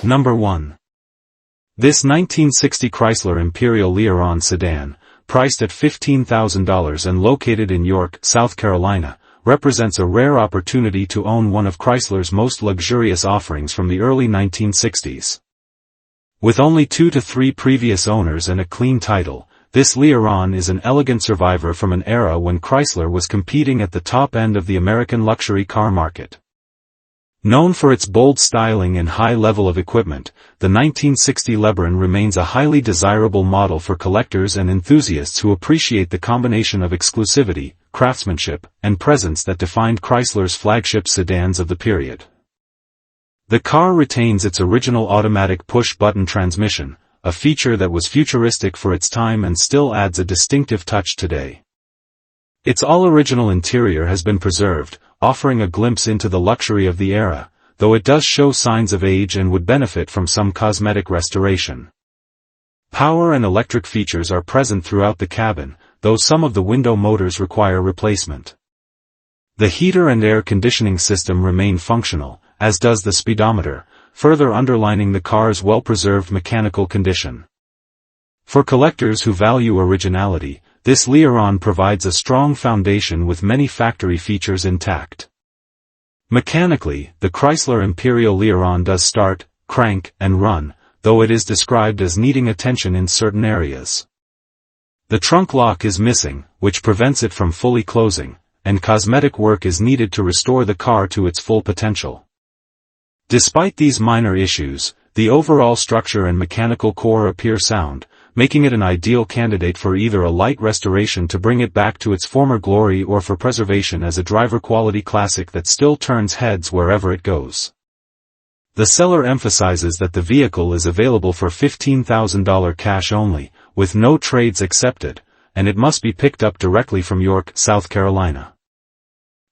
Number 1. This 1960 Chrysler Imperial Learon sedan, priced at $15,000 and located in York, South Carolina, represents a rare opportunity to own one of Chrysler's most luxurious offerings from the early 1960s. With only 2 to 3 previous owners and a clean title, this Learon is an elegant survivor from an era when Chrysler was competing at the top end of the American luxury car market. Known for its bold styling and high level of equipment, the 1960 Lebaron remains a highly desirable model for collectors and enthusiasts who appreciate the combination of exclusivity, craftsmanship, and presence that defined Chrysler's flagship sedans of the period. The car retains its original automatic push-button transmission, a feature that was futuristic for its time and still adds a distinctive touch today. Its all-original interior has been preserved, offering a glimpse into the luxury of the era, though it does show signs of age and would benefit from some cosmetic restoration. Power and electric features are present throughout the cabin, though some of the window motors require replacement. The heater and air conditioning system remain functional, as does the speedometer, further underlining the car's well-preserved mechanical condition. For collectors who value originality, this Learon provides a strong foundation with many factory features intact. Mechanically, the Chrysler Imperial Learon does start, crank, and run, though it is described as needing attention in certain areas. The trunk lock is missing, which prevents it from fully closing, and cosmetic work is needed to restore the car to its full potential. Despite these minor issues, the overall structure and mechanical core appear sound, making it an ideal candidate for either a light restoration to bring it back to its former glory or for preservation as a driver-quality classic that still turns heads wherever it goes. The seller emphasizes that the vehicle is available for $15,000 cash only, with no trades accepted, and it must be picked up directly from York, South Carolina.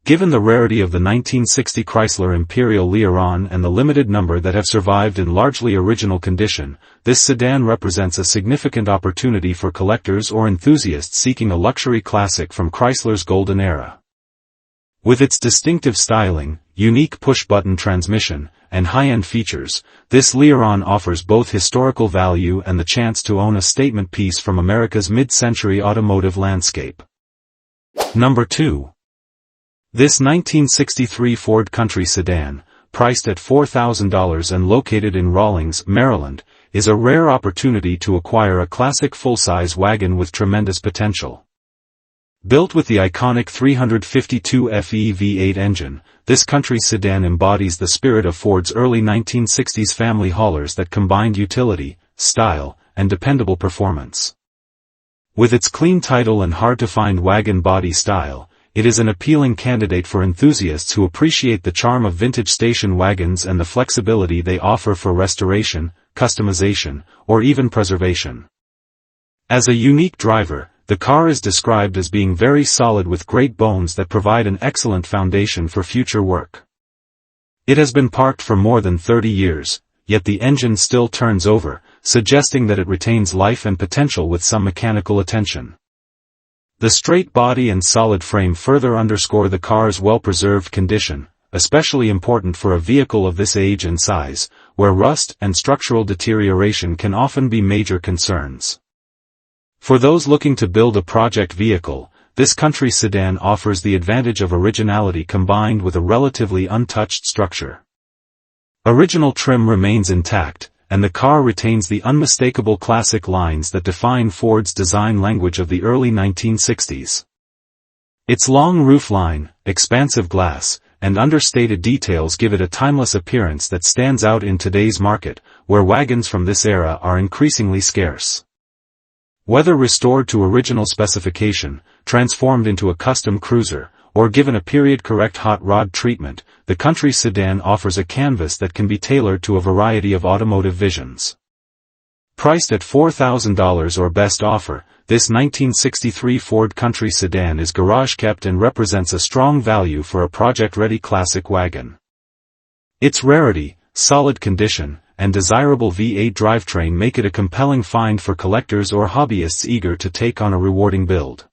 Given the rarity of the 1960 Chrysler Imperial Learon and the limited number that have survived in largely original condition, this sedan represents a significant opportunity for collectors or enthusiasts seeking a luxury classic from Chrysler's golden era. With its distinctive styling, unique push-button transmission, and high-end features, this Learon offers both historical value and the chance to own a statement piece from America's mid-century automotive landscape. Number 2. This 1963 Ford Country sedan, priced at $4,000 and located in Rawlings, Maryland, is a rare opportunity to acquire a classic full-size wagon with tremendous potential. Built with the iconic 352 FE V8 engine, this country sedan embodies the spirit of Ford's early 1960s family haulers that combined utility, style, and dependable performance. With its clean title and hard-to-find wagon body style, it is an appealing candidate for enthusiasts who appreciate the charm of vintage station wagons and the flexibility they offer for restoration, customization, or even preservation. As a unique driver, the car is described as being very solid with great bones that provide an excellent foundation for future work. It has been parked for more than 30 years, yet the engine still turns over, suggesting that it retains life and potential with some mechanical attention. The straight body and solid frame further underscore the car's well-preserved condition, especially important for a vehicle of this age and size, where rust and structural deterioration can often be major concerns. For those looking to build a project vehicle, this country sedan offers the advantage of originality combined with a relatively untouched structure. Original trim remains intact, and the car retains the unmistakable classic lines that define Ford's design language of the early 1960s. Its long roofline, expansive glass, and understated details give it a timeless appearance that stands out in today's market, where wagons from this era are increasingly scarce. Whether restored to original specification, transformed into a custom cruiser, or given a period-correct hot rod treatment, the country sedan offers a canvas that can be tailored to a variety of automotive visions. Priced at $4,000 or best offer, this 1963 Ford Country sedan is garage-kept and represents a strong value for a project-ready classic wagon. Its rarity, solid condition, and desirable V8 drivetrain make it a compelling find for collectors or hobbyists eager to take on a rewarding build.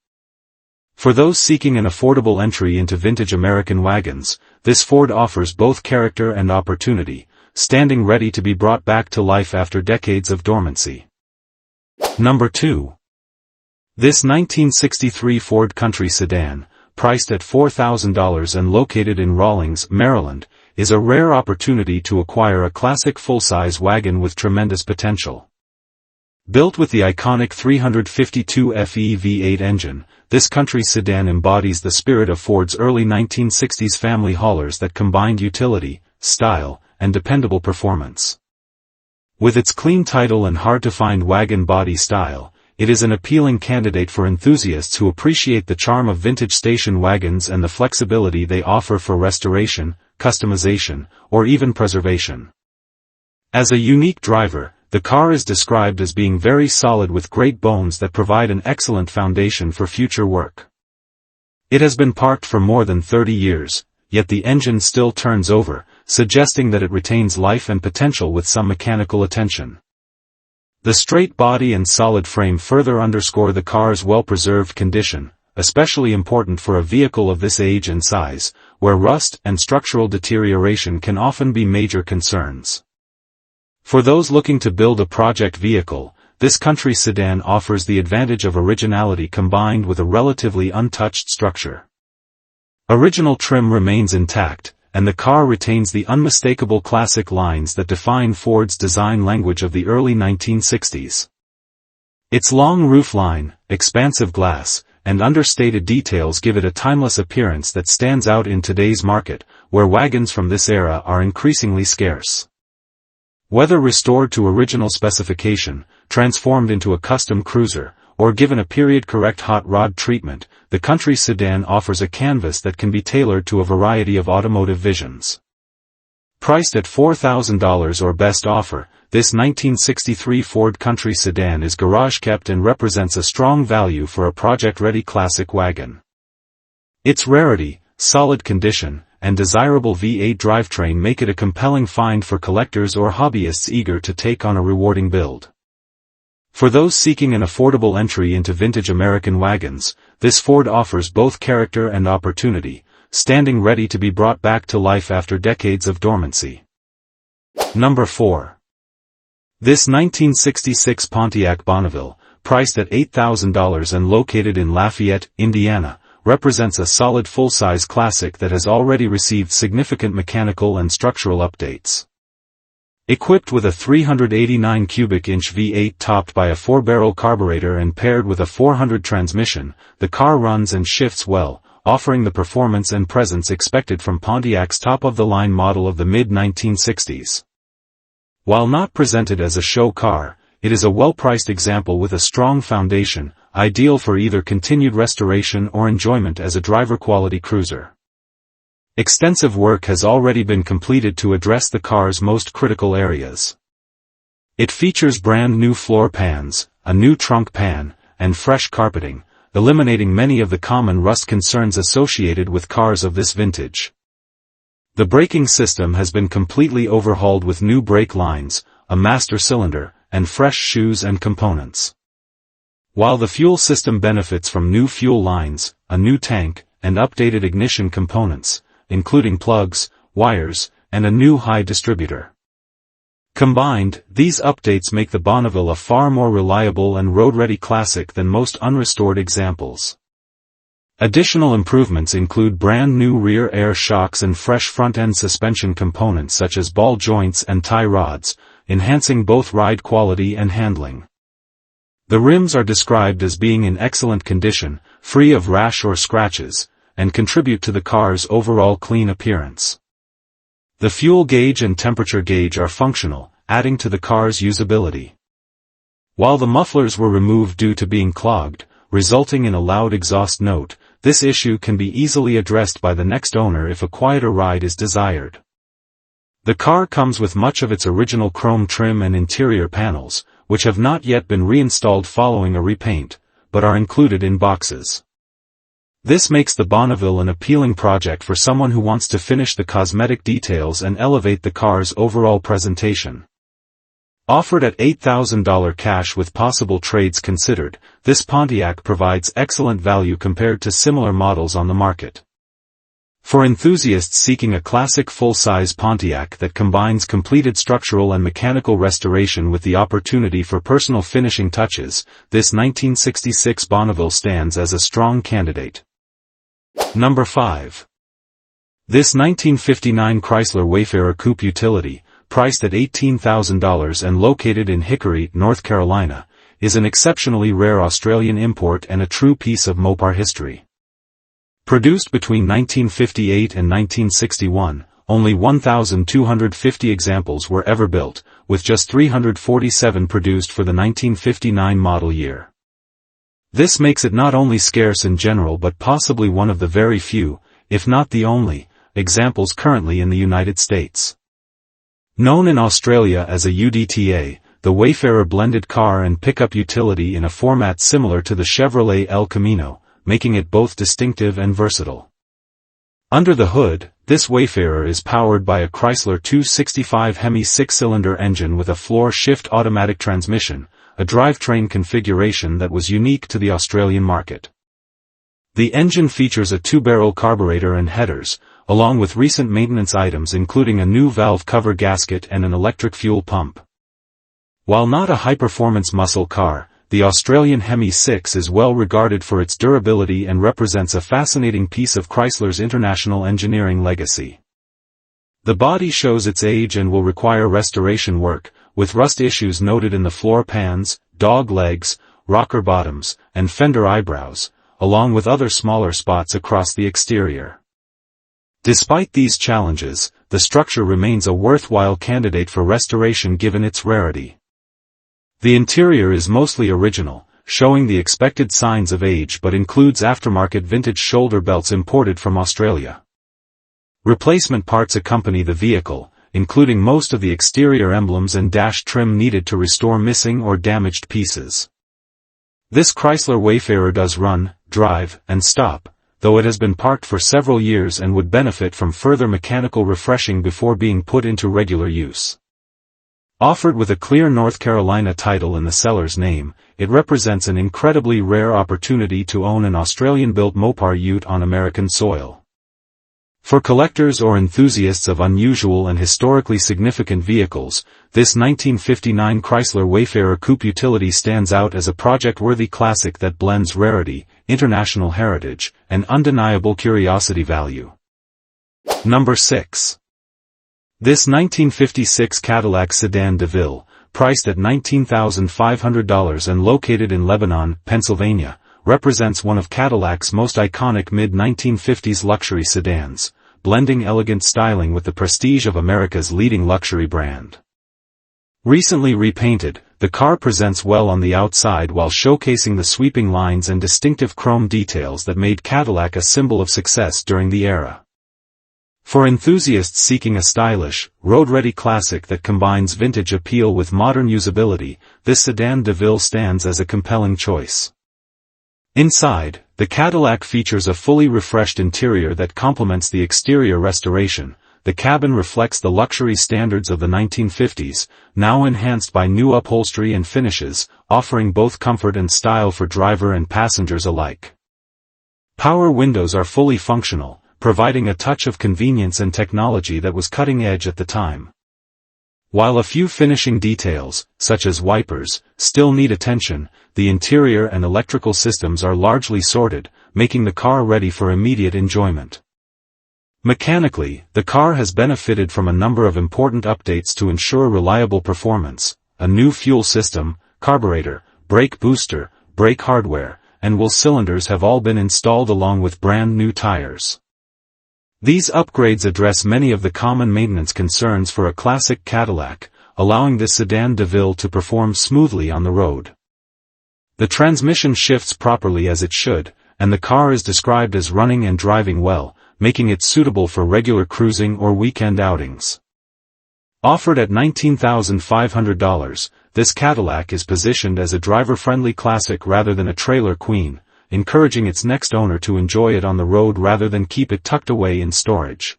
For those seeking an affordable entry into vintage American wagons, this Ford offers both character and opportunity, standing ready to be brought back to life after decades of dormancy. Number 2. This 1963 Ford Country sedan, priced at $4,000 and located in Rawlins, Maryland, is a rare opportunity to acquire a classic full-size wagon with tremendous potential. Built with the iconic 352 FE V8 engine, this country sedan embodies the spirit of Ford's early 1960s family haulers that combined utility, style, and dependable performance. With its clean title and hard-to-find wagon body style, it is an appealing candidate for enthusiasts who appreciate the charm of vintage station wagons and the flexibility they offer for restoration, customization, or even preservation. As a unique driver, the car is described as being very solid with great bones that provide an excellent foundation for future work. It has been parked for more than 30 years, yet the engine still turns over, suggesting that it retains life and potential with some mechanical attention. The straight body and solid frame further underscore the car's well-preserved condition, especially important for a vehicle of this age and size, where rust and structural deterioration can often be major concerns. For those looking to build a project vehicle, this country sedan offers the advantage of originality combined with a relatively untouched structure. Original trim remains intact, and the car retains the unmistakable classic lines that define Ford's design language of the early 1960s. Its long roofline, expansive glass, and understated details give it a timeless appearance that stands out in today's market, where wagons from this era are increasingly scarce. Whether restored to original specification, transformed into a custom cruiser, or given a period-correct hot rod treatment, the country sedan offers a canvas that can be tailored to a variety of automotive visions. Priced at $4,000 or best offer, this 1963 Ford Country sedan is garage-kept and represents a strong value for a project-ready classic wagon. Its rarity, solid condition, and desirable V8 drivetrain make it a compelling find for collectors or hobbyists eager to take on a rewarding build. For those seeking an affordable entry into vintage American wagons, this Ford offers both character and opportunity, standing ready to be brought back to life after decades of dormancy. Number 4. This 1966 Pontiac Bonneville, priced at $8,000 and located in Lafayette, Indiana, represents a solid full-size classic that has already received significant mechanical and structural updates. Equipped with a 389 cubic inch V8 topped by a 4-barrel carburetor and paired with a 400 transmission, the car runs and shifts well, offering the performance and presence expected from Pontiac's top-of-the-line model of the mid-1960s. While not presented as a show car, it is a well-priced example with a strong foundation, ideal for either continued restoration or enjoyment as a driver-quality cruiser. Extensive work has already been completed to address the car's most critical areas. It features brand new floor pans, a new trunk pan, and fresh carpeting, eliminating many of the common rust concerns associated with cars of this vintage. The braking system has been completely overhauled with new brake lines, a master cylinder, and fresh shoes and components. While the fuel system benefits from new fuel lines, a new tank, and updated ignition components, including plugs, wires, and a new high distributor. Combined, these updates make the Bonneville a far more reliable and road-ready classic than most unrestored examples. Additional improvements include brand new rear air shocks and fresh front-end suspension components such as ball joints and tie rods, enhancing both ride quality and handling. The rims are described as being in excellent condition, free of rash or scratches, and contribute to the car's overall clean appearance. The fuel gauge and temperature gauge are functional, adding to the car's usability. While the mufflers were removed due to being clogged, resulting in a loud exhaust note, this issue can be easily addressed by the next owner if a quieter ride is desired. The car comes with much of its original chrome trim and interior panels, which have not yet been reinstalled following a repaint, but are included in boxes. This makes the Bonneville an appealing project for someone who wants to finish the cosmetic details and elevate the car's overall presentation. Offered at $8,000 cash with possible trades considered, this Pontiac provides excellent value compared to similar models on the market. For enthusiasts seeking a classic full-size Pontiac that combines completed structural and mechanical restoration with the opportunity for personal finishing touches, this 1966 Bonneville stands as a strong candidate. Number 5. This 1959 Chrysler Wayfarer Coupe Utility, priced at $18,000 and located in Hickory, North Carolina, is an exceptionally rare Australian import and a true piece of Mopar history. Produced between 1958 and 1961, only 1,250 examples were ever built, with just 347 produced for the 1959 model year. This makes it not only scarce in general but possibly one of the very few, if not the only, examples currently in the United States. Known in Australia as a UDTA, the Wayfarer blended car and pickup utility in a format similar to the Chevrolet El Camino, making it both distinctive and versatile. Under the hood, this Wayfarer is powered by a Chrysler 265 Hemi 6-cylinder engine with a floor-shift automatic transmission, a drivetrain configuration that was unique to the Australian market. The engine features a 2-barrel carburetor and headers, along with recent maintenance items including a new valve cover gasket and an electric fuel pump. While not a high-performance muscle car, the Australian Hemi 6 is well regarded for its durability and represents a fascinating piece of Chrysler's international engineering legacy. The body shows its age and will require restoration work, with rust issues noted in the floor pans, dog legs, rocker bottoms, and fender eyebrows, along with other smaller spots across the exterior. Despite these challenges, the structure remains a worthwhile candidate for restoration given its rarity. The interior is mostly original, showing the expected signs of age but includes aftermarket vintage shoulder belts imported from Australia. Replacement parts accompany the vehicle, including most of the exterior emblems and dash trim needed to restore missing or damaged pieces. This Chrysler Wayfarer does run, drive, and stop, though it has been parked for several years and would benefit from further mechanical refreshing before being put into regular use. Offered with a clear North Carolina title in the seller's name, it represents an incredibly rare opportunity to own an Australian-built Mopar ute on American soil. For collectors or enthusiasts of unusual and historically significant vehicles, this 1959 Chrysler Wayfarer Coupe Utility stands out as a project-worthy classic that blends rarity, international heritage, and undeniable curiosity value. Number 6. This 1956 Cadillac Sedan DeVille, priced at $19,500 and located in Lebanon, Pennsylvania, represents one of Cadillac's most iconic mid-1950s luxury sedans, blending elegant styling with the prestige of America's leading luxury brand. Recently repainted, the car presents well on the outside while showcasing the sweeping lines and distinctive chrome details that made Cadillac a symbol of success during the era. For enthusiasts seeking a stylish, road-ready classic that combines vintage appeal with modern usability, this sedan DeVille stands as a compelling choice. Inside, the Cadillac features a fully refreshed interior that complements the exterior restoration. The cabin reflects the luxury standards of the 1950s, now enhanced by new upholstery and finishes, offering both comfort and style for driver and passengers alike. Power windows are fully functional, providing a touch of convenience and technology that was cutting edge at the time. While a few finishing details, such as wipers, still need attention, the interior and electrical systems are largely sorted, making the car ready for immediate enjoyment. Mechanically, the car has benefited from a number of important updates to ensure reliable performance: a new fuel system, carburetor, brake booster, brake hardware, and wheel cylinders have all been installed along with brand new tires. These upgrades address many of the common maintenance concerns for a classic Cadillac, allowing this sedan DeVille to perform smoothly on the road. The transmission shifts properly as it should, and the car is described as running and driving well, making it suitable for regular cruising or weekend outings. Offered at $19,500, this Cadillac is positioned as a driver-friendly classic rather than a trailer queen, encouraging its next owner to enjoy it on the road rather than keep it tucked away in storage.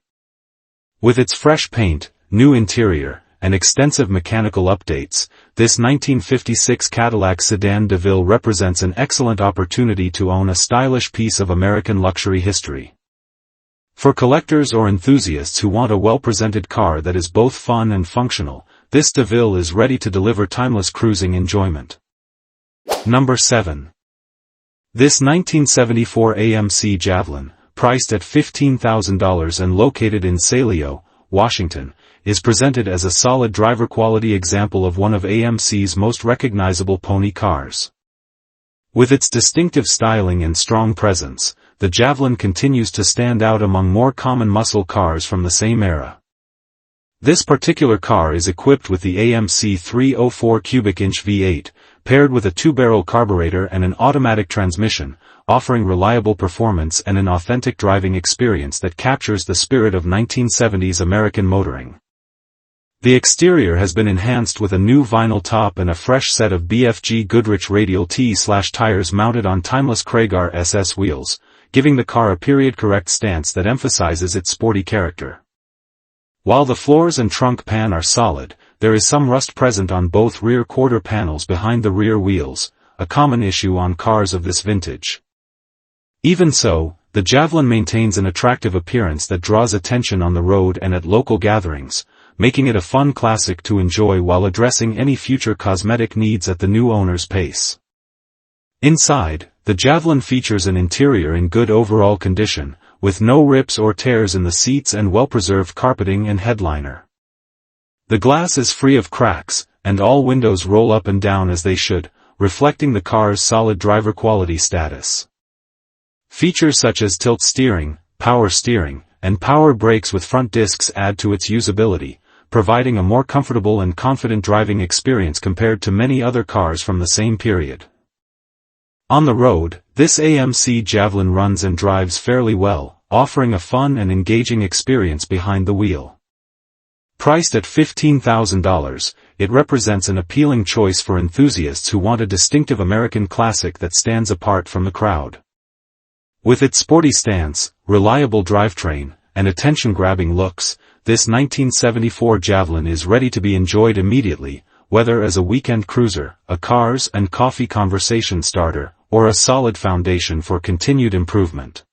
With its fresh paint, new interior, and extensive mechanical updates, this 1956 Cadillac Sedan DeVille represents an excellent opportunity to own a stylish piece of American luxury history. For collectors or enthusiasts who want a well-presented car that is both fun and functional, this DeVille is ready to deliver timeless cruising enjoyment. Number 7. This 1974 AMC Javelin, priced at $15,000 and located in Saleo, Washington, is presented as a solid driver-quality example of one of AMC's most recognizable pony cars. With its distinctive styling and strong presence, the Javelin continues to stand out among more common muscle cars from the same era. This particular car is equipped with the AMC 304 cubic-inch V8, paired with a 2-barrel carburetor and an automatic transmission, offering reliable performance and an authentic driving experience that captures the spirit of 1970s American motoring. The exterior has been enhanced with a new vinyl top and a fresh set of BFG Goodrich radial T/tires mounted on timeless Craigar SS wheels, giving the car a period-correct stance that emphasizes its sporty character. While the floors and trunk pan are solid, there is some rust present on both rear quarter panels behind the rear wheels, a common issue on cars of this vintage. Even so, the Javelin maintains an attractive appearance that draws attention on the road and at local gatherings, making it a fun classic to enjoy while addressing any future cosmetic needs at the new owner's pace. Inside, the Javelin features an interior in good overall condition, with no rips or tears in the seats and well-preserved carpeting and headliner. The glass is free of cracks, and all windows roll up and down as they should, reflecting the car's solid driver quality status. Features such as tilt steering, and power brakes with front discs add to its usability, providing a more comfortable and confident driving experience compared to many other cars from the same period. On the road, this AMC Javelin runs and drives fairly well, offering a fun and engaging experience behind the wheel. Priced at $15,000, it represents an appealing choice for enthusiasts who want a distinctive American classic that stands apart from the crowd. With its sporty stance, reliable drivetrain, and attention-grabbing looks, this 1974 Javelin is ready to be enjoyed immediately, whether as a weekend cruiser, a cars and coffee conversation starter, or a solid foundation for continued improvement.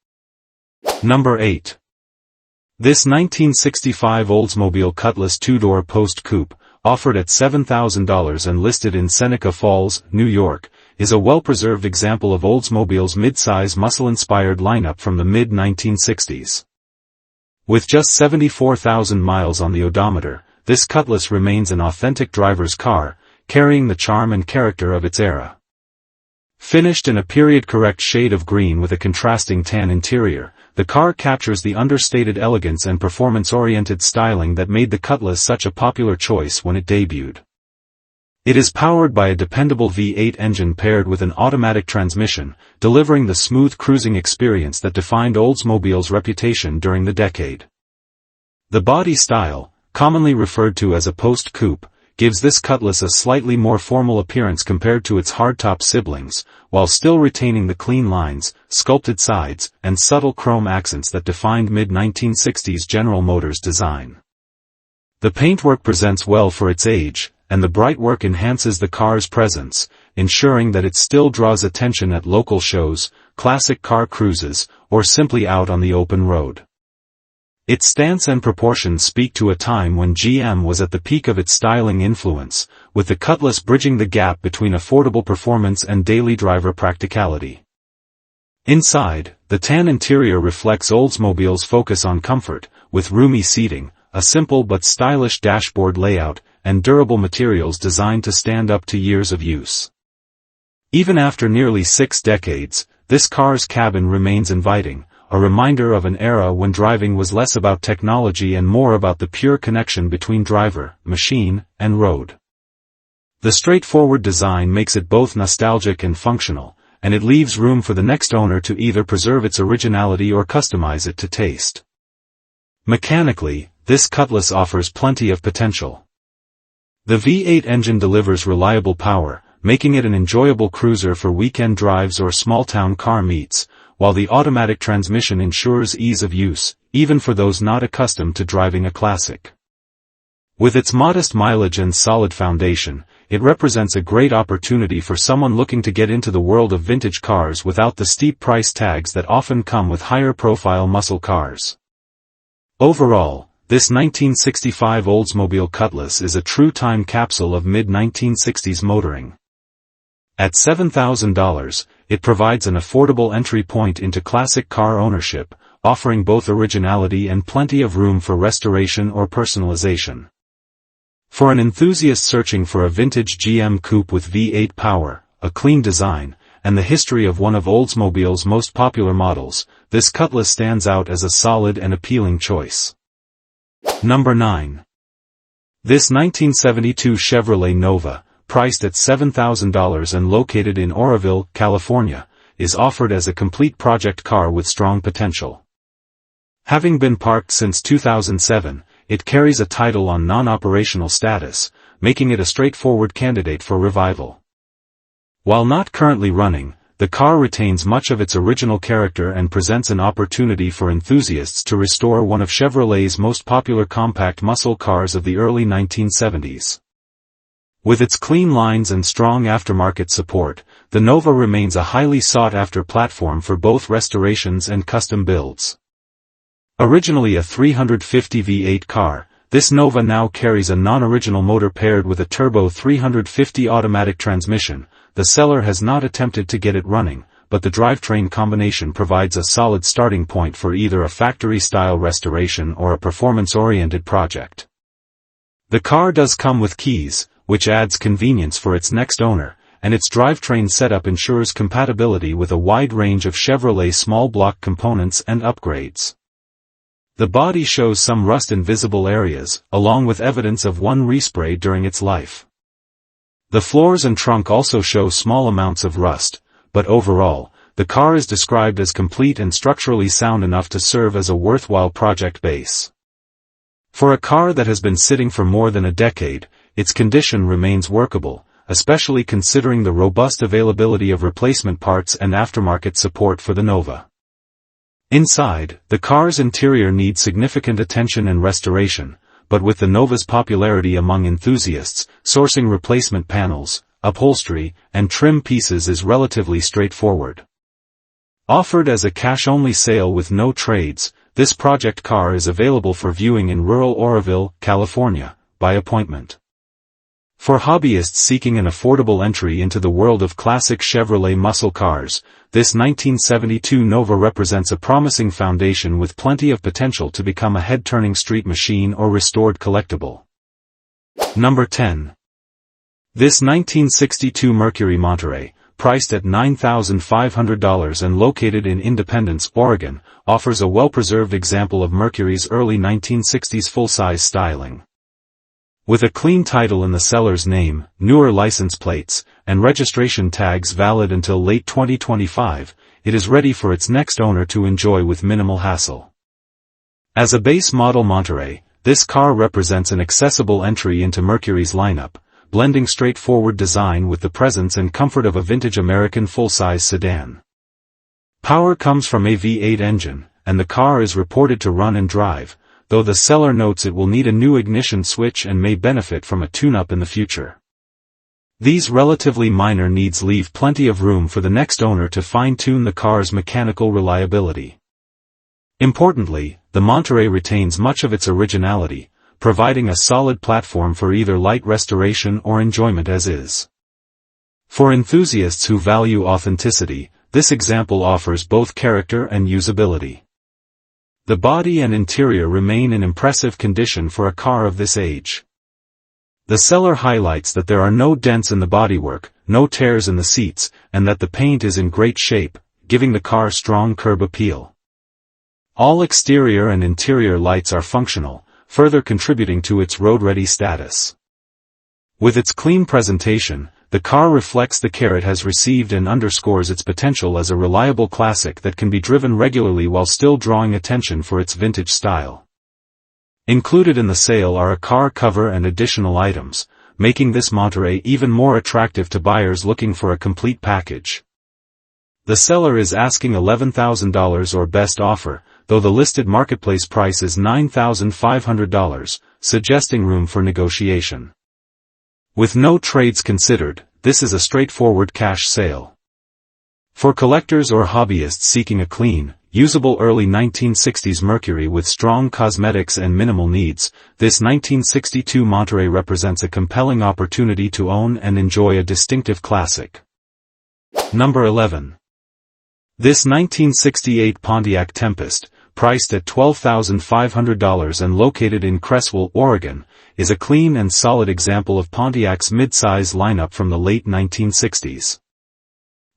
Number 8. This 1965 Oldsmobile Cutlass 2-door post coupe, offered at $7,000 and listed in Seneca Falls, New York, is a well-preserved example of Oldsmobile's mid-size muscle-inspired lineup from the mid-1960s. With just 74,000 miles on the odometer, this Cutlass remains an authentic driver's car, carrying the charm and character of its era. Finished in a period-correct shade of green with a contrasting tan interior, the car captures the understated elegance and performance-oriented styling that made the Cutlass such a popular choice when it debuted. It is powered by a dependable V8 engine paired with an automatic transmission, delivering the smooth cruising experience that defined Oldsmobile's reputation during the decade. The body style, commonly referred to as a post coupe, gives this Cutlass a slightly more formal appearance compared to its hardtop siblings, while still retaining the clean lines, sculpted sides, and subtle chrome accents that defined mid-1960s General Motors design. The paintwork presents well for its age, and the bright work enhances the car's presence, ensuring that it still draws attention at local shows, classic car cruises, or simply out on the open road. Its stance and proportions speak to a time when GM was at the peak of its styling influence, with the Cutlass bridging the gap between affordable performance and daily driver practicality. Inside, the tan interior reflects Oldsmobile's focus on comfort, with roomy seating, a simple but stylish dashboard layout, and durable materials designed to stand up to years of use. Even after nearly 6 decades, this car's cabin remains inviting, a reminder of an era when driving was less about technology and more about the pure connection between driver, machine, and road. The straightforward design makes it both nostalgic and functional, and it leaves room for the next owner to either preserve its originality or customize it to taste. Mechanically, this Cutlass offers plenty of potential. The V8 engine delivers reliable power, making it an enjoyable cruiser for weekend drives or small-town car meets, while the automatic transmission ensures ease of use, even for those not accustomed to driving a classic. With its modest mileage and solid foundation, it represents a great opportunity for someone looking to get into the world of vintage cars without the steep price tags that often come with higher-profile muscle cars. Overall, this 1965 Oldsmobile Cutlass is a true time capsule of mid-1960s motoring. At $7,000, it provides an affordable entry point into classic car ownership, offering both originality and plenty of room for restoration or personalization. For an enthusiast searching for a vintage GM coupe with V8 power, a clean design, and the history of one of Oldsmobile's most popular models, this Cutlass stands out as a solid and appealing choice. Number 9. This 1972 Chevrolet Nova, priced at $7,000 and located in Oroville, California, is offered as a complete project car with strong potential. Having been parked since 2007, it carries a title on non-operational status, making it a straightforward candidate for revival. While not currently running, the car retains much of its original character and presents an opportunity for enthusiasts to restore one of Chevrolet's most popular compact muscle cars of the early 1970s. With its clean lines and strong aftermarket support, the Nova remains a highly sought-after platform for both restorations and custom builds. Originally a 350 V8 car, this Nova now carries a non-original motor paired with a turbo 350 automatic transmission. The seller has not attempted to get it running, but the drivetrain combination provides a solid starting point for either a factory-style restoration or a performance-oriented project. The car does come with keys, which adds convenience for its next owner, and its drivetrain setup ensures compatibility with a wide range of Chevrolet small block components and upgrades. The body shows some rust in visible areas, along with evidence of one respray during its life. The floors and trunk also show small amounts of rust, but overall, the car is described as complete and structurally sound enough to serve as a worthwhile project base. For a car that has been sitting for more than a decade, its condition remains workable, especially considering the robust availability of replacement parts and aftermarket support for the Nova. Inside, the car's interior needs significant attention and restoration, but with the Nova's popularity among enthusiasts, sourcing replacement panels, upholstery, and trim pieces is relatively straightforward. Offered as a cash-only sale with no trades, this project car is available for viewing in rural Oroville, California, by appointment. For hobbyists seeking an affordable entry into the world of classic Chevrolet muscle cars, this 1972 Nova represents a promising foundation with plenty of potential to become a head-turning street machine or restored collectible. Number 10. This 1962 Mercury Monterey, priced at $9,500 and located in Independence, Oregon, offers a well-preserved example of Mercury's early 1960s full-size styling. With a clean title in the seller's name, newer license plates, and registration tags valid until late 2025, it is ready for its next owner to enjoy with minimal hassle. As a base model Monterey, this car represents an accessible entry into Mercury's lineup, blending straightforward design with the presence and comfort of a vintage American full-size sedan. Power comes from a V8 engine, and the car is reported to run and drive, though the seller notes it will need a new ignition switch and may benefit from a tune-up in the future. These relatively minor needs leave plenty of room for the next owner to fine-tune the car's mechanical reliability. Importantly, the Monterey retains much of its originality, providing a solid platform for either light restoration or enjoyment as is. For enthusiasts who value authenticity, this example offers both character and usability. The body and interior remain in impressive condition for a car of this age. The seller highlights that there are no dents in the bodywork, no tears in the seats, and that the paint is in great shape, giving the car strong curb appeal. All exterior and interior lights are functional, further contributing to its road-ready status. With its clean presentation, the car reflects the care it has received and underscores its potential as a reliable classic that can be driven regularly while still drawing attention for its vintage style. Included in the sale are a car cover and additional items, making this Monterey even more attractive to buyers looking for a complete package. The seller is asking $11,000 or best offer, though the listed marketplace price is $9,500, suggesting room for negotiation. With no trades considered, this is a straightforward cash sale. For collectors or hobbyists seeking a clean, usable early 1960s Mercury with strong cosmetics and minimal needs, this 1962 Monterey represents a compelling opportunity to own and enjoy a distinctive classic. Number 11. This 1968 Pontiac Tempest, priced at $12,500 and located in Creswell, Oregon, is a clean and solid example of Pontiac's mid-size lineup from the late 1960s.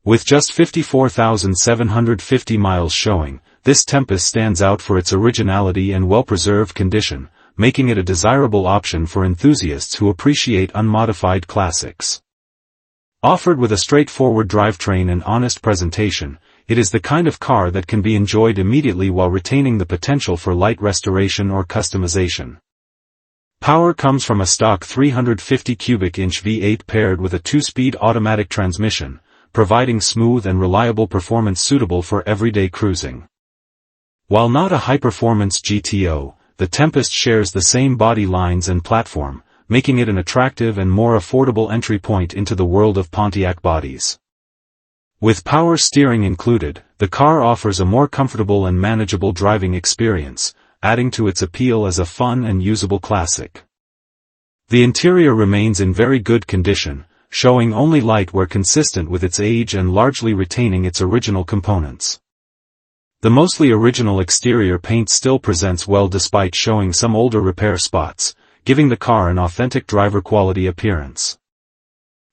With just 54,750 miles showing, this Tempest stands out for its originality and well-preserved condition, making it a desirable option for enthusiasts who appreciate unmodified classics. Offered with a straightforward drivetrain and honest presentation, it is the kind of car that can be enjoyed immediately while retaining the potential for light restoration or customization. Power comes from a stock 350 cubic inch V8 paired with a 2-speed automatic transmission, providing smooth and reliable performance suitable for everyday cruising. While not a high-performance GTO, the Tempest shares the same body lines and platform, making it an attractive and more affordable entry point into the world of Pontiac bodies. With power steering included, the car offers a more comfortable and manageable driving experience, adding to its appeal as a fun and usable classic. The interior remains in very good condition, showing only light wear consistent with its age and largely retaining its original components. The mostly original exterior paint still presents well despite showing some older repair spots, giving the car an authentic driver quality appearance.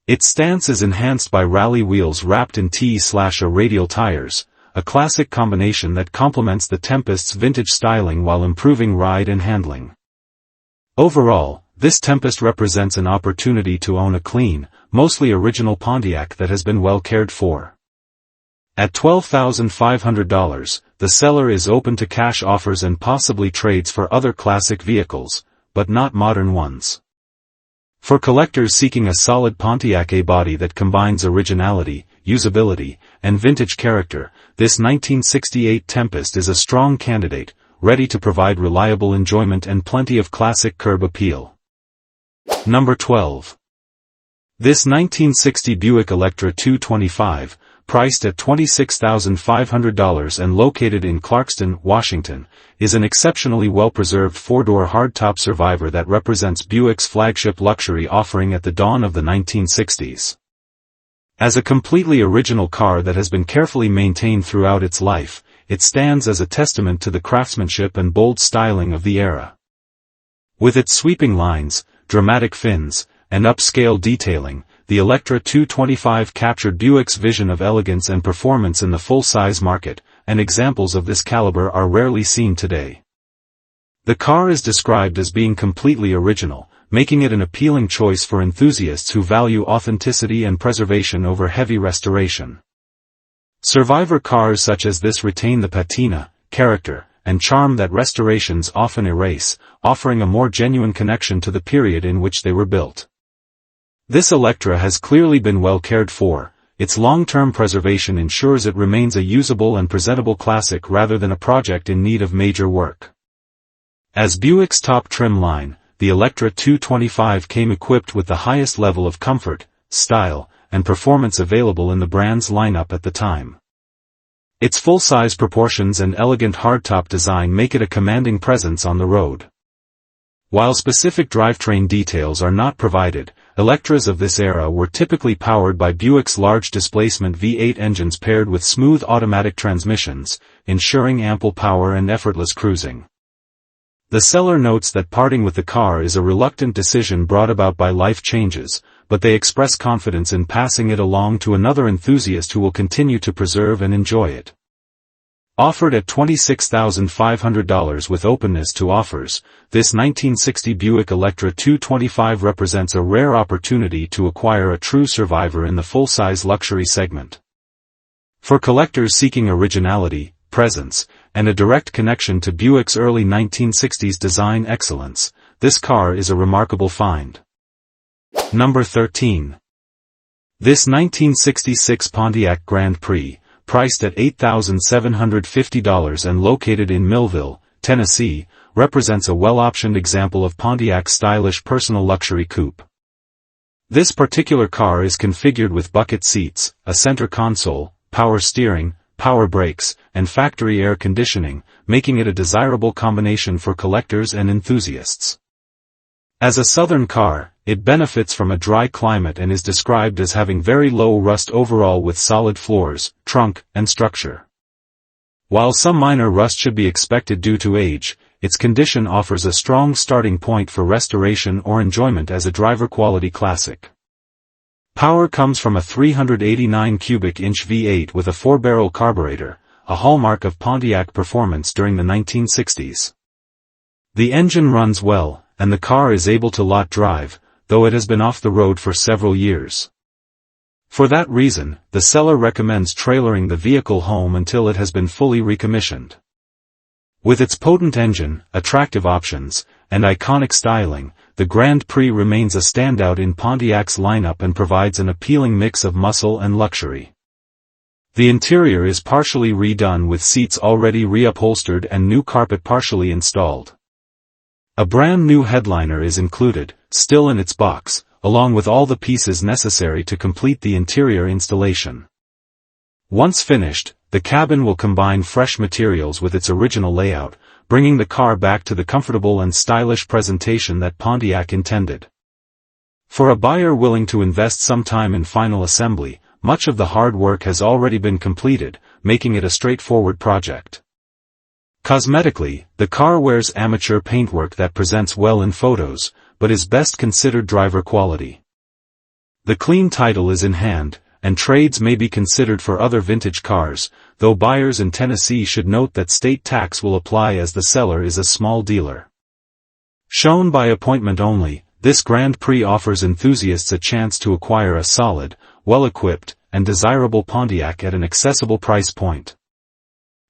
Its stance is enhanced by rally wheels wrapped in T/A radial tires, a classic combination that complements the Tempest's vintage styling while improving ride and handling. Overall, this Tempest represents an opportunity to own a clean, mostly original Pontiac that has been well cared for. At $12,500, the seller is open to cash offers and possibly trades for other classic vehicles, but not modern ones. For collectors seeking a solid Pontiac A-body that combines originality, usability, and vintage character, this 1968 Tempest is a strong candidate, ready to provide reliable enjoyment and plenty of classic curb appeal. Number 12. This 1960 Buick Electra 225, priced at $26,500 and located in Clarkston, Washington, is an exceptionally well-preserved four-door hardtop survivor that represents Buick's flagship luxury offering at the dawn of the 1960s. As a completely original car that has been carefully maintained throughout its life, it stands as a testament to the craftsmanship and bold styling of the era. With its sweeping lines, dramatic fins, and upscale detailing, the Electra 225 captured Buick's vision of elegance and performance in the full-size market, and examples of this caliber are rarely seen today. The car is described as being completely original, making it an appealing choice for enthusiasts who value authenticity and preservation over heavy restoration. Survivor cars such as this retain the patina, character, and charm that restorations often erase, offering a more genuine connection to the period in which they were built. This Electra has clearly been well cared for. Its long-term preservation ensures it remains a usable and presentable classic rather than a project in need of major work. As Buick's top trim line, the Electra 225 came equipped with the highest level of comfort, style, and performance available in the brand's lineup at the time. Its full-size proportions and elegant hardtop design make it a commanding presence on the road. While specific drivetrain details are not provided, Electras of this era were typically powered by Buick's large displacement V8 engines paired with smooth automatic transmissions, ensuring ample power and effortless cruising. The seller notes that parting with the car is a reluctant decision brought about by life changes, but they express confidence in passing it along to another enthusiast who will continue to preserve and enjoy it. Offered at $26,500 with openness to offers, this 1960 Buick Electra 225 represents a rare opportunity to acquire a true survivor in the full-size luxury segment. For collectors seeking originality, presence, and a direct connection to Buick's early 1960s design excellence, this car is a remarkable find. Number 13. This 1966 Pontiac Grand Prix, priced at $8,750 and located in Millville, Tennessee, represents a well-optioned example of Pontiac's stylish personal luxury coupe. This particular car is configured with bucket seats, a center console, power steering, power brakes, and factory air conditioning, making it a desirable combination for collectors and enthusiasts. As a southern car, it benefits from a dry climate and is described as having very low rust overall with solid floors, trunk, and structure. While some minor rust should be expected due to age, its condition offers a strong starting point for restoration or enjoyment as a driver-quality classic. Power comes from a 389 cubic inch V8 with a 4-barrel carburetor, a hallmark of Pontiac performance during the 1960s. The engine runs well, and the car is able to lot drive, though it has been off the road for several years. For that reason, the seller recommends trailering the vehicle home until it has been fully recommissioned. With its potent engine, attractive options, and iconic styling, the Grand Prix remains a standout in Pontiac's lineup and provides an appealing mix of muscle and luxury. The interior is partially redone with seats already reupholstered and new carpet partially installed. A brand new headliner is included, still in its box, along with all the pieces necessary to complete the interior installation. Once finished, the cabin will combine fresh materials with its original layout, bringing the car back to the comfortable and stylish presentation that Pontiac intended. For a buyer willing to invest some time in final assembly, much of the hard work has already been completed, making it a straightforward project. Cosmetically, the car wears amateur paintwork that presents well in photos, but is best considered driver quality. The clean title is in hand, and trades may be considered for other vintage cars, though buyers in Tennessee should note that state tax will apply as the seller is a small dealer. Shown by appointment only, this Grand Prix offers enthusiasts a chance to acquire a solid, well-equipped, and desirable Pontiac at an accessible price point.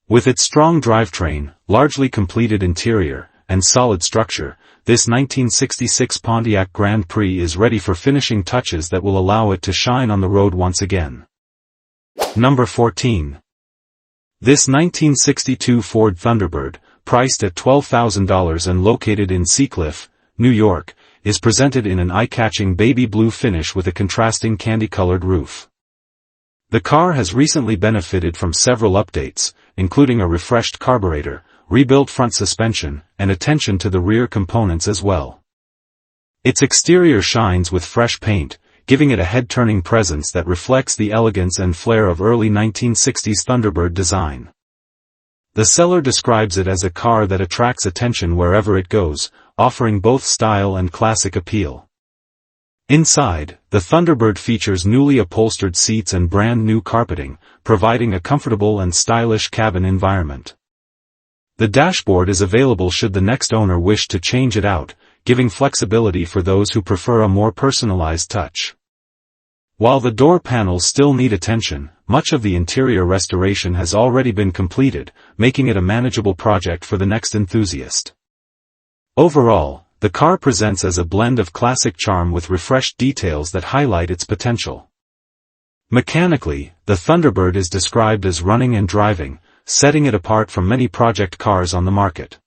With its strong drivetrain, largely completed interior, and solid structure, this 1966 Pontiac Grand Prix is ready for finishing touches that will allow it to shine on the road once again. Number 14. This 1962 Ford Thunderbird, priced at $12,000 and located in Seacliff, New York, is presented in an eye-catching baby blue finish with a contrasting candy-colored roof. The car has recently benefited from several updates, including a refreshed carburetor, rebuilt front suspension, and attention to the rear components as well. Its exterior shines with fresh paint, giving it a head-turning presence that reflects the elegance and flair of early 1960s Thunderbird design. The seller describes it as a car that attracts attention wherever it goes, offering both style and classic appeal. Inside, the Thunderbird features newly upholstered seats and brand new carpeting, providing a comfortable and stylish cabin environment. The dashboard is available should the next owner wish to change it out, giving flexibility for those who prefer a more personalized touch. While the door panels still need attention, much of the interior restoration has already been completed, making it a manageable project for the next enthusiast. Overall, the car presents as a blend of classic charm with refreshed details that highlight its potential. Mechanically, the Thunderbird is described as running and driving, setting it apart from many project cars on the market.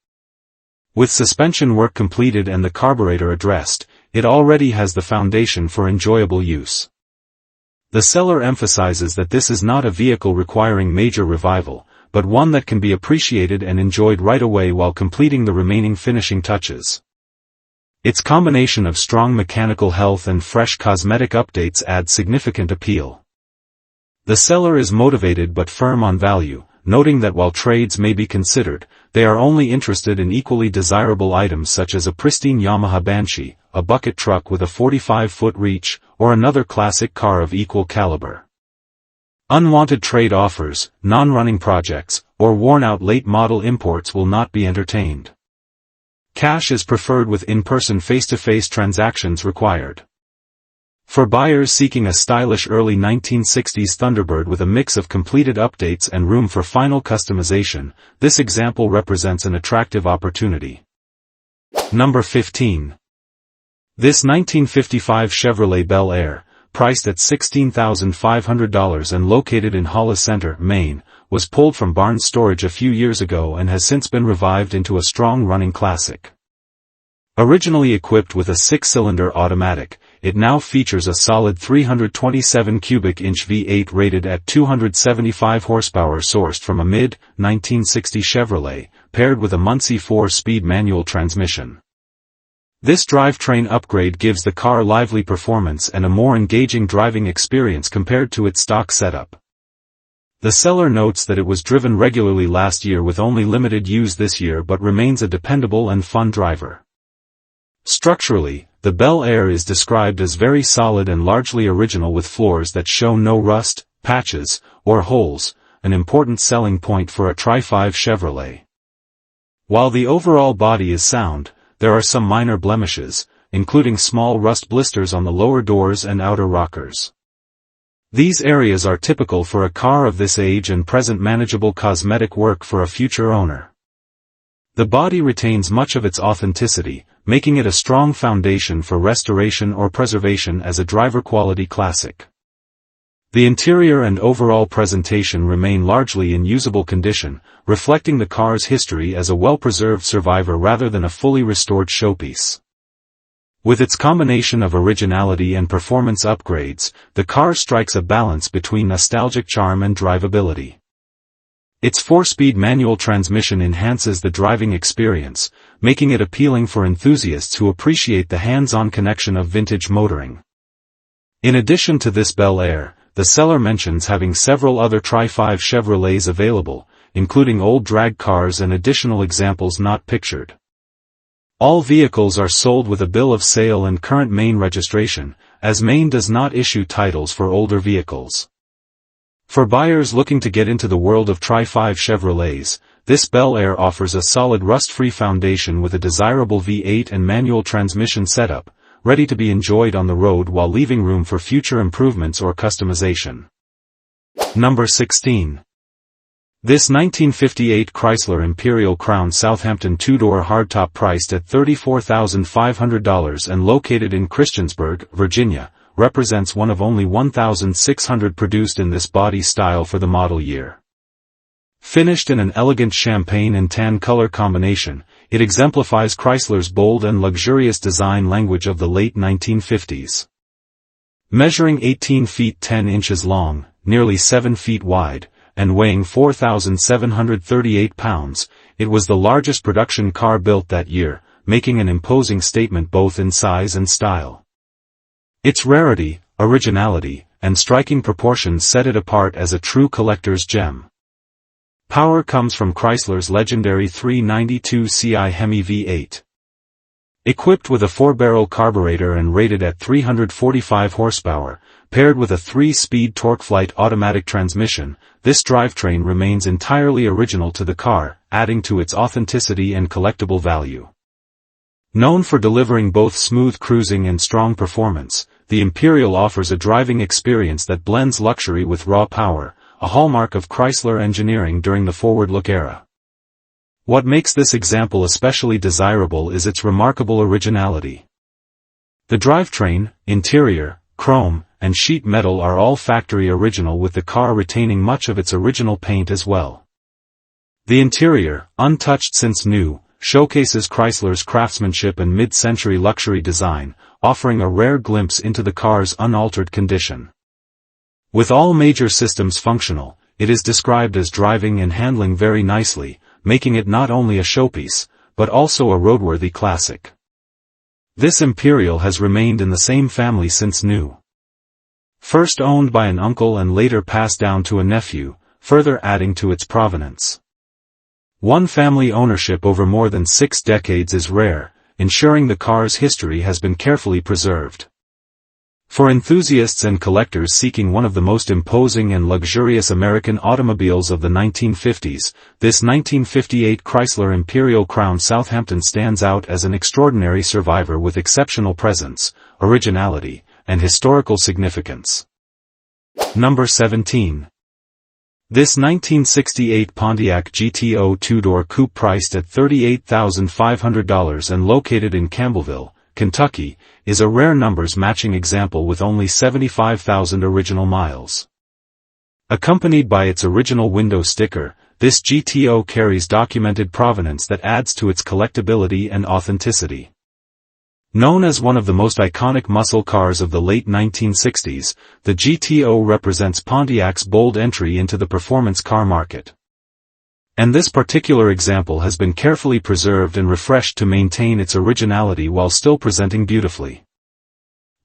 With suspension work completed and the carburetor addressed, it already has the foundation for enjoyable use. The seller emphasizes that this is not a vehicle requiring major revival, but one that can be appreciated and enjoyed right away while completing the remaining finishing touches. Its combination of strong mechanical health and fresh cosmetic updates adds significant appeal. The seller is motivated but firm on value, noting that while trades may be considered, they are only interested in equally desirable items such as a pristine Yamaha Banshee, a bucket truck with a 45-foot reach, or another classic car of equal caliber. Unwanted trade offers, non-running projects, or worn-out late-model imports will not be entertained. Cash is preferred with in-person face-to-face transactions required. For buyers seeking a stylish early 1960s Thunderbird with a mix of completed updates and room for final customization, this example represents an attractive opportunity. Number 15. This 1955 Chevrolet Bel Air, priced at $16,500 and located in Hollis Center, Maine, was pulled from barn storage a few years ago and has since been revived into a strong running classic. Originally equipped with a 6-cylinder automatic, it now features a solid 327 cubic inch V8 rated at 275 horsepower sourced from a mid-1960 Chevrolet, paired with a Muncie 4-speed manual transmission. This drivetrain upgrade gives the car lively performance and a more engaging driving experience compared to its stock setup. The seller notes that it was driven regularly last year with only limited use this year but remains a dependable and fun driver. Structurally, the Bel Air is described as very solid and largely original with floors that show no rust, patches, or holes, an important selling point for a Tri-5 Chevrolet. While the overall body is sound, there are some minor blemishes, including small rust blisters on the lower doors and outer rockers. These areas are typical for a car of this age and present manageable cosmetic work for a future owner. The body retains much of its authenticity, making it a strong foundation for restoration or preservation as a driver-quality classic. The interior and overall presentation remain largely in usable condition, reflecting the car's history as a well-preserved survivor rather than a fully restored showpiece. With its combination of originality and performance upgrades, the car strikes a balance between nostalgic charm and drivability. Its 4-speed manual transmission enhances the driving experience, making it appealing for enthusiasts who appreciate the hands-on connection of vintage motoring. In addition to this Bel Air, the seller mentions having several other Tri-5 Chevrolets available, including old drag cars and additional examples not pictured. All vehicles are sold with a bill of sale and current Maine registration, as Maine does not issue titles for older vehicles. For buyers looking to get into the world of Tri-5 Chevrolets, this Bel Air offers a solid rust-free foundation with a desirable V8 and manual transmission setup, ready to be enjoyed on the road while leaving room for future improvements or customization. Number 16. This 1958 Chrysler Imperial Crown Southampton two-door hardtop priced at $34,500 and located in Christiansburg, Virginia, represents one of only 1,600 produced in this body style for the model year. Finished in an elegant champagne and tan color combination, it exemplifies Chrysler's bold and luxurious design language of the late 1950s. Measuring 18 feet 10 inches long, nearly 7 feet wide, and weighing 4,738 pounds, it was the largest production car built that year, making an imposing statement both in size and style. Its rarity, originality, and striking proportions set it apart as a true collector's gem. Power comes from Chrysler's legendary 392 Ci Hemi V8. Equipped with a 4-barrel carburetor and rated at 345 horsepower, paired with a 3-speed TorqueFlite automatic transmission, this drivetrain remains entirely original to the car, adding to its authenticity and collectible value. Known for delivering both smooth cruising and strong performance, the Imperial offers a driving experience that blends luxury with raw power, a hallmark of Chrysler engineering during the forward-look era. What makes this example especially desirable is its remarkable originality. The drivetrain, interior, chrome, and sheet metal are all factory original, with the car retaining much of its original paint as well. The interior, untouched since new, showcases Chrysler's craftsmanship and mid-century luxury design, offering a rare glimpse into the car's unaltered condition. With all major systems functional, it is described as driving and handling very nicely, making it not only a showpiece, but also a roadworthy classic. This Imperial has remained in the same family since new. First owned by an uncle and later passed down to a nephew, further adding to its provenance. One family ownership over more than 6 decades is rare, ensuring the car's history has been carefully preserved. For enthusiasts and collectors seeking one of the most imposing and luxurious American automobiles of the 1950s, this 1958 Chrysler Imperial Crown Southampton stands out as an extraordinary survivor with exceptional presence, originality, and historical significance. Number 17. This 1968 Pontiac GTO two-door coupe priced at $38,500 and located in Campbellville, Kentucky, is a rare numbers-matching example with only 75,000 original miles. Accompanied by its original window sticker, this GTO carries documented provenance that adds to its collectability and authenticity. Known as one of the most iconic muscle cars of the late 1960s, the GTO represents Pontiac's bold entry into the performance car market. And this particular example has been carefully preserved and refreshed to maintain its originality while still presenting beautifully.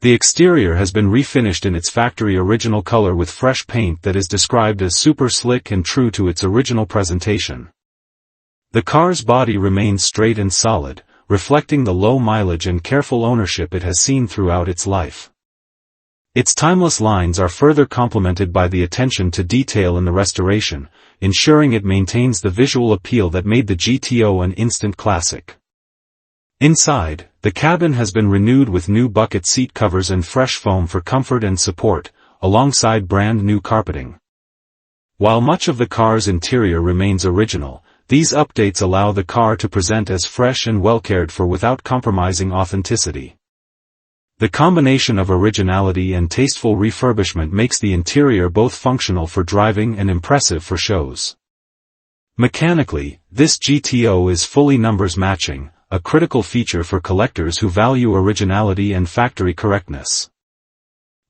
The exterior has been refinished in its factory original color with fresh paint that is described as super slick and true to its original presentation. The car's body remains straight and solid, reflecting the low mileage and careful ownership it has seen throughout its life. Its timeless lines are further complemented by the attention to detail in the restoration, ensuring it maintains the visual appeal that made the GTO an instant classic. Inside, the cabin has been renewed with new bucket seat covers and fresh foam for comfort and support, alongside brand new carpeting. While much of the car's interior remains original, these updates allow the car to present as fresh and well cared for without compromising authenticity. The combination of originality and tasteful refurbishment makes the interior both functional for driving and impressive for shows. Mechanically, this GTO is fully numbers matching, a critical feature for collectors who value originality and factory correctness.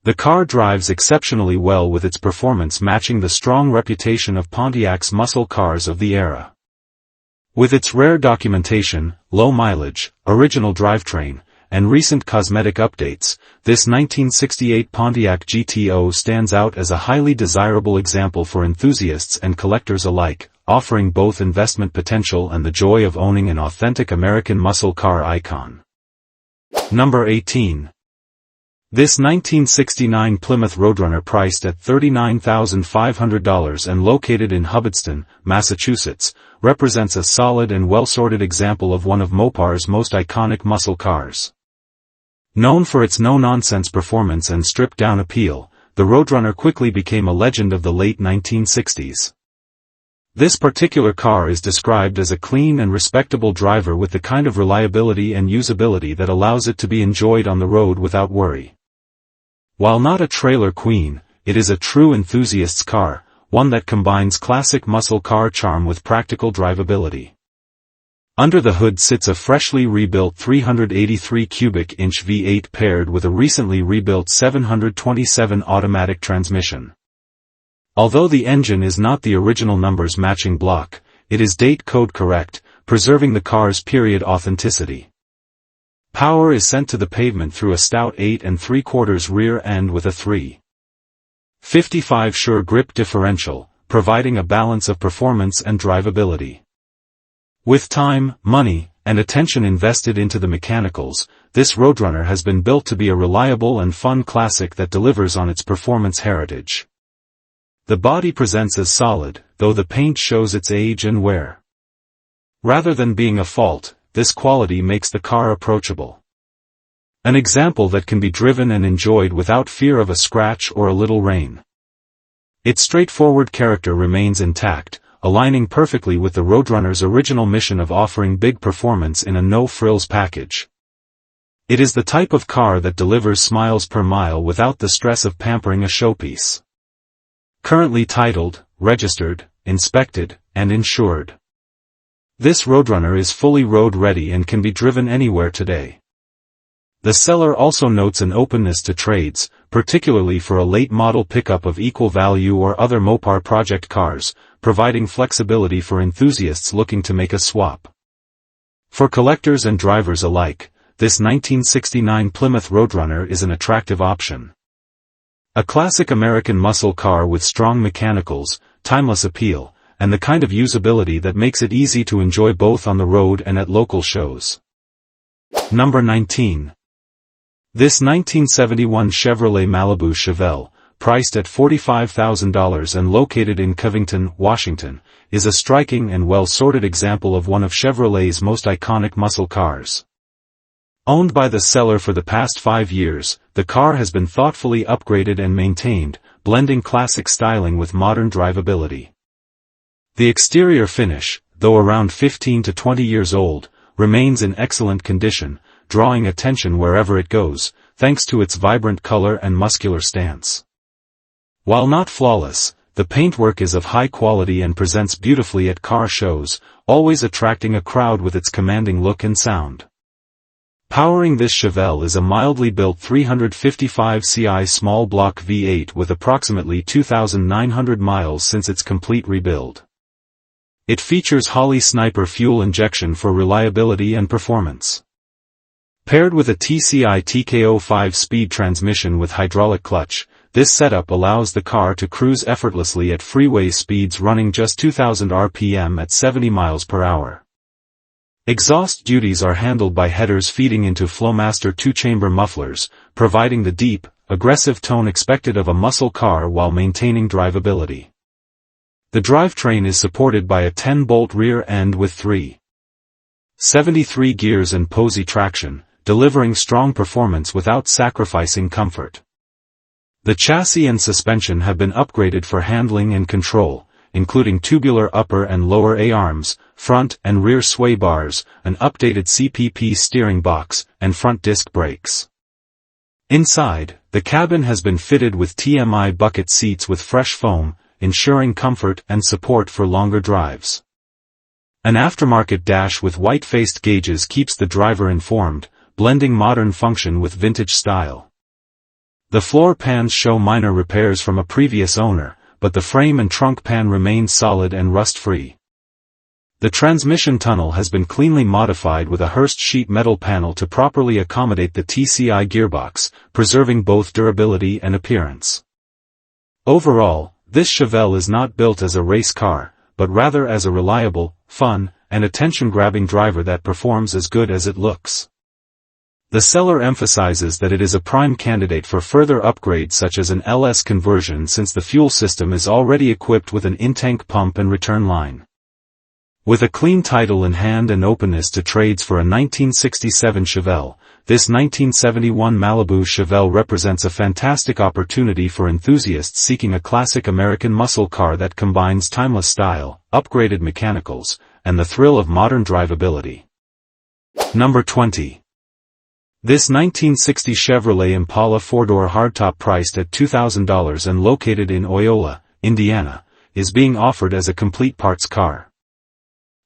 The car drives exceptionally well with its performance matching the strong reputation of Pontiac's muscle cars of the era. With its rare documentation, low mileage, original drivetrain, and recent cosmetic updates, this 1968 Pontiac GTO stands out as a highly desirable example for enthusiasts and collectors alike, offering both investment potential and the joy of owning an authentic American muscle car icon. Number 18. This 1969 Plymouth Roadrunner priced at $39,500 and located in Hubbardston, Massachusetts, represents a solid and well-sorted example of one of Mopar's most iconic muscle cars. Known for its no-nonsense performance and stripped-down appeal, the Roadrunner quickly became a legend of the late 1960s. This particular car is described as a clean and respectable driver with the kind of reliability and usability that allows it to be enjoyed on the road without worry. While not a trailer queen, it is a true enthusiast's car, one that combines classic muscle car charm with practical drivability. Under the hood sits a freshly rebuilt 383 cubic inch V8 paired with a recently rebuilt 727 automatic transmission. Although the engine is not the original numbers matching block, it is date code correct, preserving the car's period authenticity. Power is sent to the pavement through a stout 8 3/4 rear end with a 3.55 Sure grip differential, providing a balance of performance and drivability. With time, money, and attention invested into the mechanicals, this Roadrunner has been built to be a reliable and fun classic that delivers on its performance heritage. The body presents as solid, though the paint shows its age and wear. Rather than being a fault, this quality makes the car approachable. An example that can be driven and enjoyed without fear of a scratch or a little rain. Its straightforward character remains intact, aligning perfectly with the Roadrunner's original mission of offering big performance in a no-frills package. It is the type of car that delivers smiles per mile without the stress of pampering a showpiece. Currently titled, registered, inspected, and insured. This Roadrunner is fully road-ready and can be driven anywhere today. The seller also notes an openness to trades, particularly for a late-model pickup of equal value or other Mopar project cars, providing flexibility for enthusiasts looking to make a swap. For collectors and drivers alike, this 1969 Plymouth Roadrunner is an attractive option. A classic American muscle car with strong mechanicals, timeless appeal, and the kind of usability that makes it easy to enjoy both on the road and at local shows. Number 19. This 1971 Chevrolet Malibu Chevelle, priced at $45,000 and located in Covington, Washington, is a striking and well-sorted example of one of Chevrolet's most iconic muscle cars. Owned by the seller for the past 5 years, the car has been thoughtfully upgraded and maintained, blending classic styling with modern drivability. The exterior finish, though around 15 to 20 years old, remains in excellent condition, drawing attention wherever it goes, thanks to its vibrant color and muscular stance. While not flawless, the paintwork is of high quality and presents beautifully at car shows, always attracting a crowd with its commanding look and sound. Powering this Chevelle is a mildly built 355 CI small block V8 with approximately 2,900 miles since its complete rebuild. It features Holley Sniper fuel injection for reliability and performance. Paired with a TCI TKO 5-speed transmission with hydraulic clutch, this setup allows the car to cruise effortlessly at freeway speeds running just 2,000 RPM at 70 miles per hour. Exhaust duties are handled by headers feeding into Flowmaster 2-chamber mufflers, providing the deep, aggressive tone expected of a muscle car while maintaining drivability. The drivetrain is supported by a 10-bolt rear end with 373 gears and Posey traction, delivering strong performance without sacrificing comfort. The chassis and suspension have been upgraded for handling and control, including tubular upper and lower A-arms, front and rear sway bars, an updated CPP steering box, and front disc brakes. Inside, the cabin has been fitted with TMI bucket seats with fresh foam, ensuring comfort and support for longer drives. An aftermarket dash with white-faced gauges keeps the driver informed, blending modern function with vintage style. The floor pans show minor repairs from a previous owner, but the frame and trunk pan remain solid and rust-free. The transmission tunnel has been cleanly modified with a Hurst sheet metal panel to properly accommodate the TCI gearbox, preserving both durability and appearance. Overall, this Chevelle is not built as a race car, but rather as a reliable, fun, and attention-grabbing driver that performs as good as it looks. The seller emphasizes that it is a prime candidate for further upgrades such as an LS conversion since the fuel system is already equipped with an in-tank pump and return line. With a clean title in hand and openness to trades for a 1967 Chevelle, this 1971 Malibu Chevelle represents a fantastic opportunity for enthusiasts seeking a classic American muscle car that combines timeless style, upgraded mechanicals, and the thrill of modern drivability. Number 20. This 1960 Chevrolet Impala 4-door hardtop priced at $2,000 and located in Oyola, Indiana, is being offered as a complete parts car.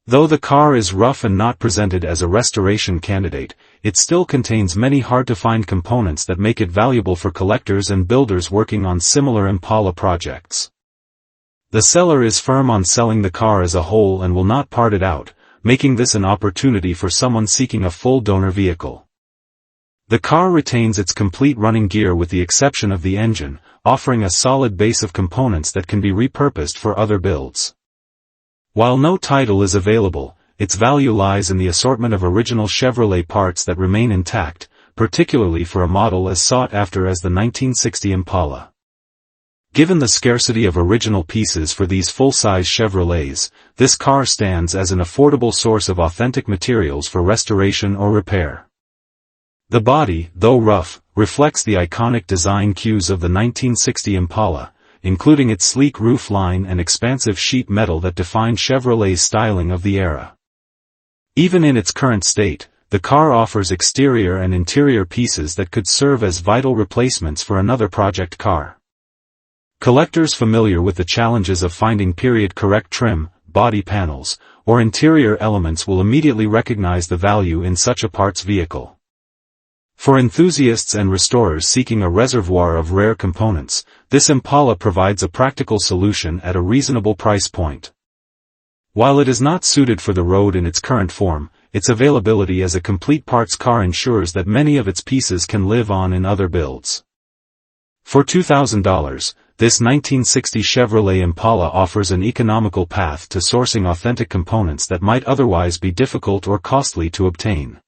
Though the car is rough and not presented as a restoration candidate, it still contains many hard-to-find components that make it valuable for collectors and builders working on similar Impala projects. The seller is firm on selling the car as a whole and will not part it out, making this an opportunity for someone seeking a full donor vehicle. The car retains its complete running gear with the exception of the engine, offering a solid base of components that can be repurposed for other builds. While no title is available, its value lies in the assortment of original Chevrolet parts that remain intact, particularly for a model as sought after as the 1960 Impala. Given the scarcity of original pieces for these full-size Chevrolets, this car stands as an affordable source of authentic materials for restoration or repair. The body, though rough, reflects the iconic design cues of the 1960 Impala, including its sleek roof line and expansive sheet metal that define Chevrolet's styling of the era. Even in its current state, the car offers exterior and interior pieces that could serve as vital replacements for another project car. Collectors familiar with the challenges of finding period-correct trim, body panels, or interior elements will immediately recognize the value in such a parts vehicle. For enthusiasts and restorers seeking a reservoir of rare components, this Impala provides a practical solution at a reasonable price point. While it is not suited for the road in its current form, its availability as a complete parts car ensures that many of its pieces can live on in other builds. For $2,000, this 1960 Chevrolet Impala offers an economical path to sourcing authentic components that might otherwise be difficult or costly to obtain.